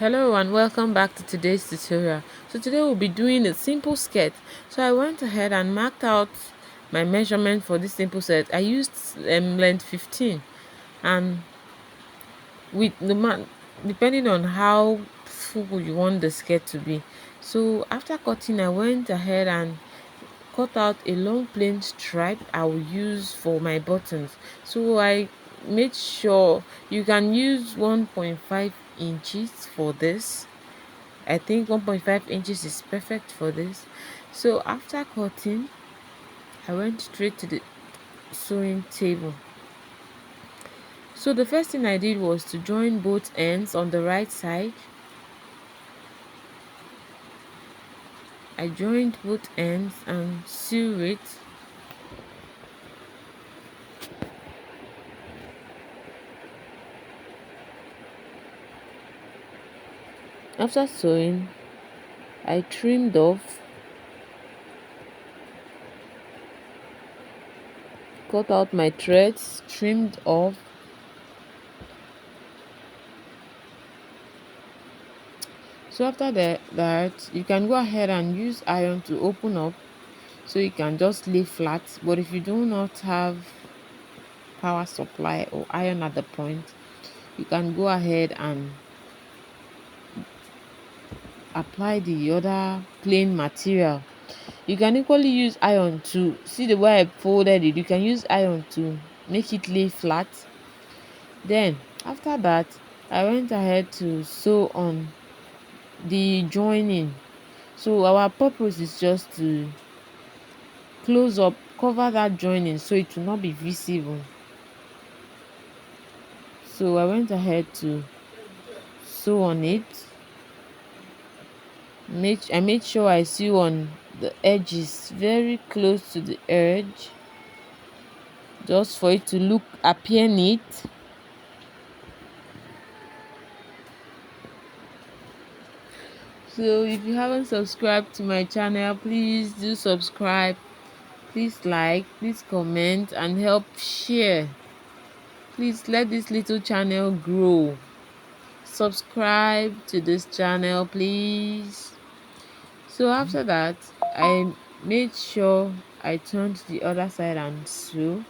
Hello and welcome back to today's tutorial. So today we'll be doing a simple skirt. So I went ahead and marked out my measurement for this simple set. I used length 15, and with depending on how full you want the skirt to be. So after cutting, I went ahead and cut out a long plain stripe I will use for my buttons. So I made sure you can use 1.5 inches for this. I think 1.5 inches is perfect for this. So after cutting, I went straight to the sewing table. So the first thing I did was to join both ends on the right side. I joined both ends and sew it. After sewing, I trimmed off, cut out my threads, trimmed off. So after that, you can go ahead and use iron to open up, so you can just lay flat. But if you do not have power supply or iron at the point, you can go ahead and apply the other plain material. You can equally use iron to see the way I folded it. You can use iron to make it lay flat. Then after that, I went ahead to sew on the joining. So our purpose is just to close up, cover that joining so it will not be visible. So I went ahead to sew on it. I made sure I sew on the edges very close to the edge, just for it to appear neat. So if you haven't subscribed to my channel, please do subscribe. Please like, please comment, and help share. Please let this little channel grow. Subscribe to this channel, please. So after that, I made sure I turned the other side and sew.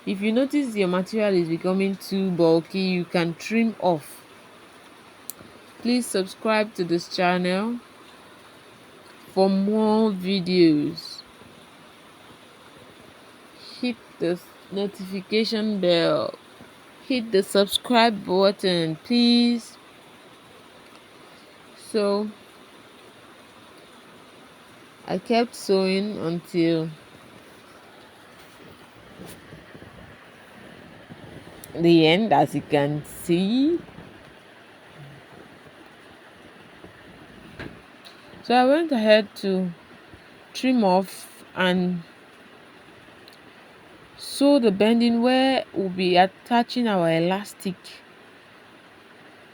If you notice your material is becoming too bulky, you can trim off. Please subscribe to this channel for more videos. Hit the notification bell. Hit the subscribe button, please. So I kept sewing until the end, as you can see. So I went ahead to trim off and sew the bending where we'll be attaching our elastic.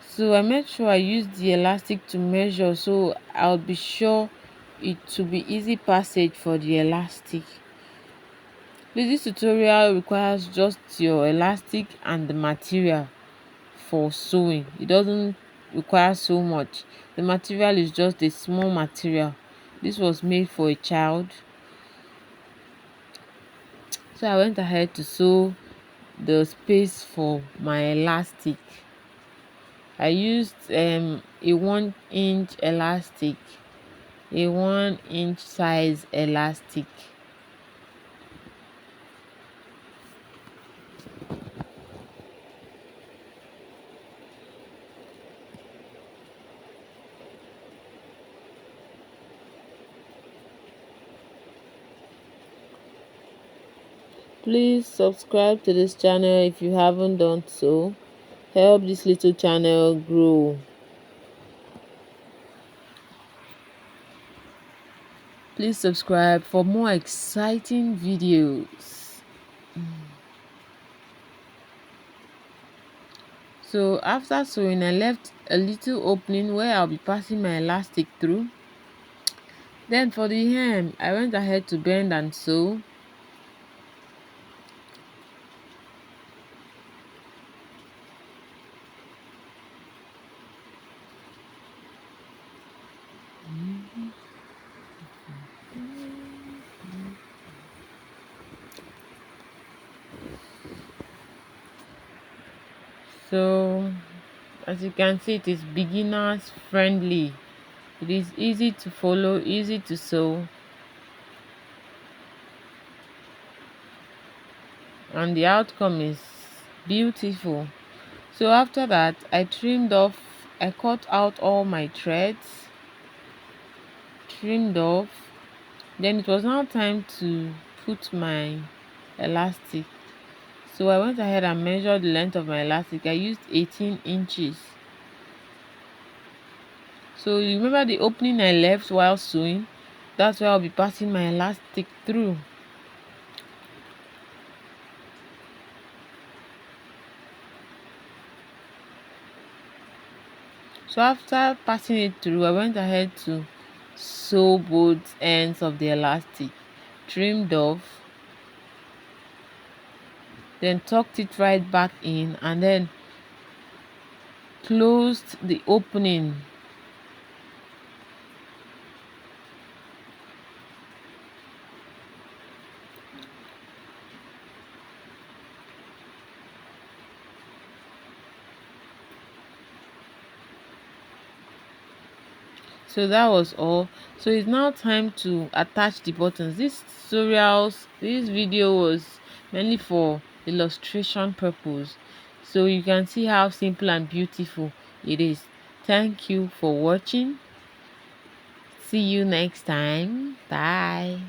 So I made sure I used the elastic to measure, so I'll be sure it will be easy passage for the elastic. This tutorial requires just your elastic and the material for sewing. It doesn't require so much. The material is just a small material. This was made for a child. So I went ahead to sew the space for my elastic. I used a 1-inch elastic, a 1-inch size elastic. Please subscribe to this channel if you haven't done so. Help this little channel grow. Please subscribe for more exciting videos. So after sewing, I left a little opening where I'll be passing my elastic through. Then for the hem, I went ahead to bend and sew. So as you can see, it is beginners friendly. It is easy to follow, easy to sew, and the outcome is beautiful. So after that, I cut out all my threads, trimmed off. Then it was now time to put my elastic. So I went ahead and measured the length of my elastic. I used 18 inches. So you remember the opening I left while sewing? That's where I'll be passing my elastic through. So after passing it through, I went ahead to sew both ends of the elastic, trimmed off, then tucked it right back in, and then closed the opening. So that was all. So it's now time to attach the buttons. This video was mainly for illustration purpose, so you can see how simple and beautiful it is. Thank you for watching. See you next time. Bye.